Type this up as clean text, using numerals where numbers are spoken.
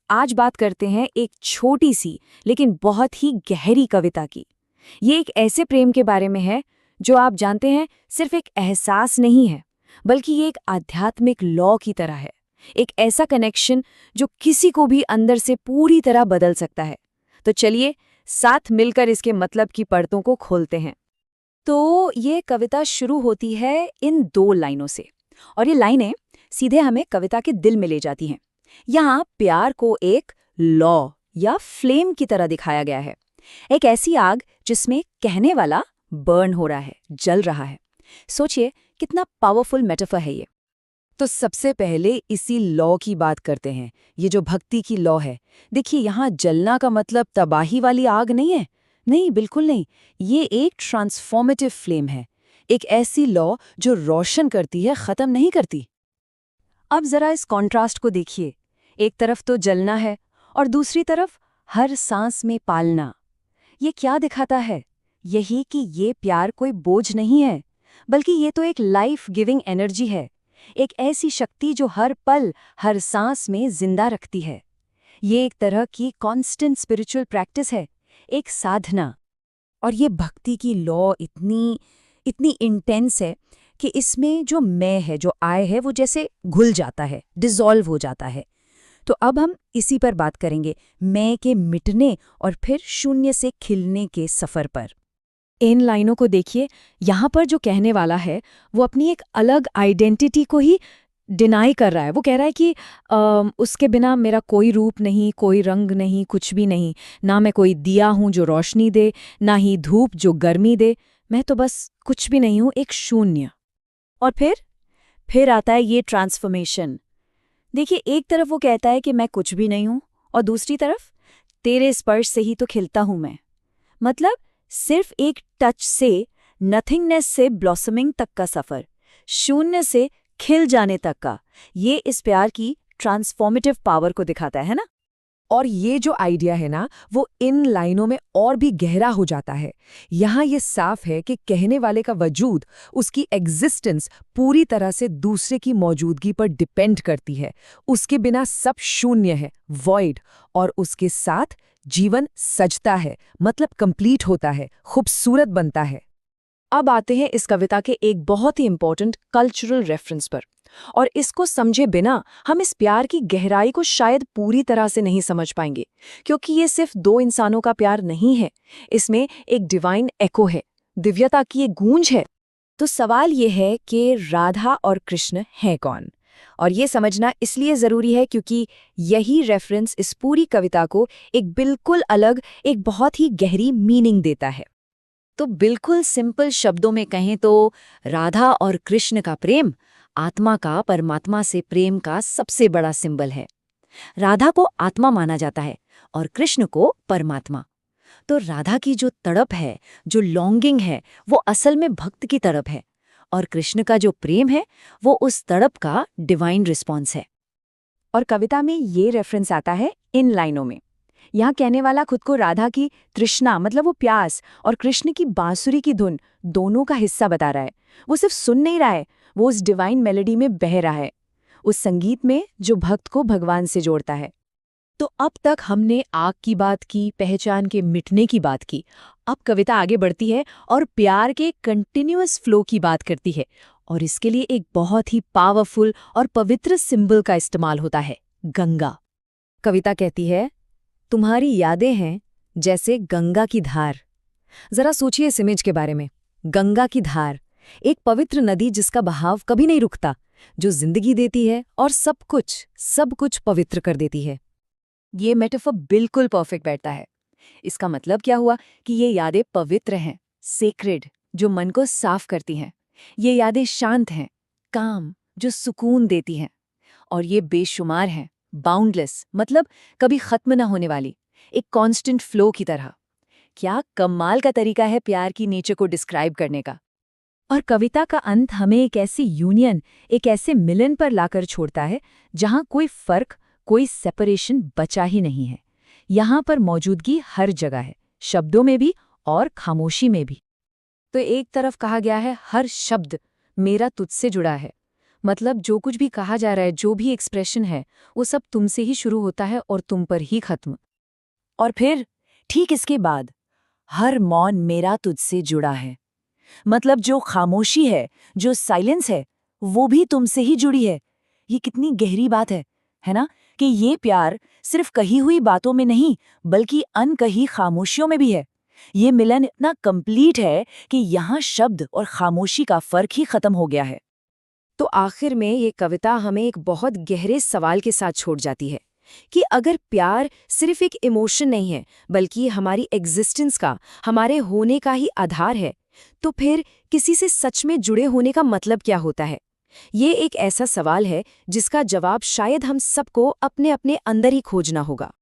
आज बात करते हैं एक छोटी सी लेकिन बहुत ही गहरी कविता की। ये एक ऐसे प्रेम के बारे में है जो आप जानते हैं सिर्फ एक एहसास नहीं है, बल्कि ये एक आध्यात्मिक लॉ की तरह है। एक ऐसा कनेक्शन जो किसी को भी अंदर से पूरी तरह बदल सकता है। तो चलिए साथ मिलकर इसके मतलब की परतों को खोलते हैं। तो ये कविता शुरू होती है इन दो लाइनों से, और ये लाइनें सीधे हमें कविता के दिल में ले जाती हैं। यहाँ प्यार को एक लॉ या फ्लेम की तरह दिखाया गया है, एक ऐसी आग जिसमें कहने वाला बर्न हो रहा है, जल रहा है। सोचिए कितना पावरफुल मेटाफर है ये। तो सबसे पहले इसी लॉ की बात करते हैं, ये जो भक्ति की लॉ है। देखिए यहाँ जलना का मतलब तबाही वाली आग नहीं है, नहीं बिल्कुल नहीं। ये एक ट्रांसफॉर्मेटिव फ्लेम है, एक ऐसी लॉ जो रोशन करती है, खत्म नहीं करती। अब जरा इस कॉन्ट्रास्ट को देखिए, एक तरफ तो जलना है और दूसरी तरफ हर सांस में पालना। ये क्या दिखाता है? यही कि ये प्यार कोई बोझ नहीं है, बल्कि ये तो एक लाइफ गिविंग एनर्जी है, एक ऐसी शक्ति जो हर पल हर सांस में जिंदा रखती है। ये एक तरह की कांस्टेंट स्पिरिचुअल प्रैक्टिस है, एक साधना। और ये भक्ति की लॉ इतनी इतनी इंटेंस है कि इसमें जो मैं है, जो आई है, वो जैसे घुल जाता है, डिसॉल्व हो जाता है। तो अब हम इसी पर बात करेंगे, मैं के मिटने और फिर शून्य से खिलने के सफर पर। इन लाइनों को देखिए, यहाँ पर जो कहने वाला है वो अपनी एक अलग आइडेंटिटी को ही डिनाई कर रहा है। वो कह रहा है कि उसके बिना मेरा कोई रूप नहीं, कोई रंग नहीं, कुछ भी नहीं। ना मैं कोई दिया हूँ जो रोशनी दे, ना ही धूप जो गर्मी दे। मैं तो बस कुछ भी नहीं हूँ, एक शून्य। और फिर आता है ये ट्रांसफॉर्मेशन। देखिए एक तरफ वो कहता है कि मैं कुछ भी नहीं हूं, और दूसरी तरफ तेरे स्पर्श से ही तो खिलता हूं मैं। मतलब सिर्फ एक टच से, नथिंगनेस से ब्लॉसमिंग तक का सफर, शून्य से खिल जाने तक का। ये इस प्यार की ट्रांसफॉर्मेटिव पावर को दिखाता है ना। और ये जो आइडिया है ना, वो इन लाइनों में और भी गहरा हो जाता है। यहाँ ये साफ है कि कहने वाले का वजूद, उसकी एग्जिस्टेंस पूरी तरह से दूसरे की मौजूदगी पर डिपेंड करती है। उसके बिना सब शून्य है, वॉइड, और उसके साथ जीवन सजता है, मतलब कंप्लीट होता है, खूबसूरत बनता है। अब आते हैं इस कविता के एक बहुत ही इंपॉर्टेंट कल्चरल रेफरेंस पर, और इसको समझे बिना हम इस प्यार की गहराई को शायद पूरी तरह से नहीं समझ पाएंगे, क्योंकि ये सिर्फ दो इंसानों का प्यार नहीं है, इसमें एक डिवाइन एको है, दिव्यता की एक गूंज है। तो सवाल ये है कि राधा और कृष्ण हैं कौन? और ये समझना इसलिए ज़रूरी है क्योंकि यही रेफरेंस इस पूरी कविता को एक बिल्कुल अलग, एक बहुत ही गहरी मीनिंग देता है। तो बिल्कुल सिंपल शब्दों में कहें तो राधा और कृष्ण का प्रेम आत्मा का परमात्मा से प्रेम का सबसे बड़ा सिंबल है। राधा को आत्मा माना जाता है और कृष्ण को परमात्मा। तो राधा की जो तड़प है, जो लॉन्गिंग है, वो असल में भक्त की तड़प है, और कृष्ण का जो प्रेम है वो उस तड़प का डिवाइन रिस्पॉन्स है। और कविता में ये रेफरेंस आता है इन लाइनों में। यहाँ कहने वाला खुद को राधा की तृष्णा, मतलब वो प्यास, और कृष्ण की बांसुरी की धुन, दोनों का हिस्सा बता रहा है। वो सिर्फ सुन नहीं रहा है, वो उस डिवाइन मेलोडी में बह रहा है, उस संगीत में जो भक्त को भगवान से जोड़ता है। तो अब तक हमने आग की बात की, पहचान के मिटने की बात की। अब कविता आगे बढ़ती है और प्यार के कंटिन्यूअस फ्लो की बात करती है, और इसके लिए एक बहुत ही पावरफुल और पवित्र सिंबल का इस्तेमाल होता है, गंगा। कविता कहती है, तुम्हारी यादें हैं जैसे गंगा की धार। जरा सोचिए इस इमेज के बारे में। गंगा की धार, एक पवित्र नदी जिसका बहाव कभी नहीं रुकता, जो जिंदगी देती है और सब कुछ पवित्र कर देती है। ये मेटाफर बिल्कुल परफेक्ट बैठता है। इसका मतलब क्या हुआ कि ये यादें पवित्र हैं, सेक्रेड, जो मन को साफ करती हैं। ये यादें शांत हैं, काम, जो सुकून देती हैं। और ये बेशुमार हैं, बाउंडलेस, मतलब कभी खत्म ना होने वाली, एक कांस्टेंट फ्लो की तरह। क्या कमाल का तरीका है प्यार की नेचर को डिस्क्राइब करने का। और कविता का अंत हमें एक ऐसी यूनियन, एक ऐसे मिलन पर लाकर छोड़ता है जहां कोई फर्क, कोई सेपरेशन बचा ही नहीं है। यहाँ पर मौजूदगी हर जगह है, शब्दों में भी और खामोशी में भी। तो एक तरफ कहा गया है हर शब्द मेरा तुझसे जुड़ा है, मतलब जो कुछ भी कहा जा रहा है, जो भी एक्सप्रेशन है, वो सब तुमसे ही शुरू होता है और तुम पर ही खत्म। और फिर ठीक इसके बाद हर मौन मेरा तुझसे जुड़ा है। मतलब जो खामोशी है, जो साइलेंस है, वो भी तुमसे ही जुड़ी है। ये कितनी गहरी बात है ना? कि ये प्यार सिर्फ कही हुई बातों में नहीं, बल्कि अनकही खामोशियों में भी है। ये मिलन इतना कंप्लीट है कि यहाँ शब्द और खामोशी का फर्क ही खत्म हो गया है। तो आखिर में ये कविता हमें एक बहुत गहरे सवाल के साथ छोड़ जाती है कि अगर प्यार सिर्फ एक इमोशन नहीं है, बल्कि हमारी एग्जिस्टेंस का, हमारे होने का ही आधार है, तो फिर किसी से सच में जुड़े होने का मतलब क्या होता है? ये एक ऐसा सवाल है जिसका जवाब शायद हम सबको अपने अपने अंदर ही खोजना होगा।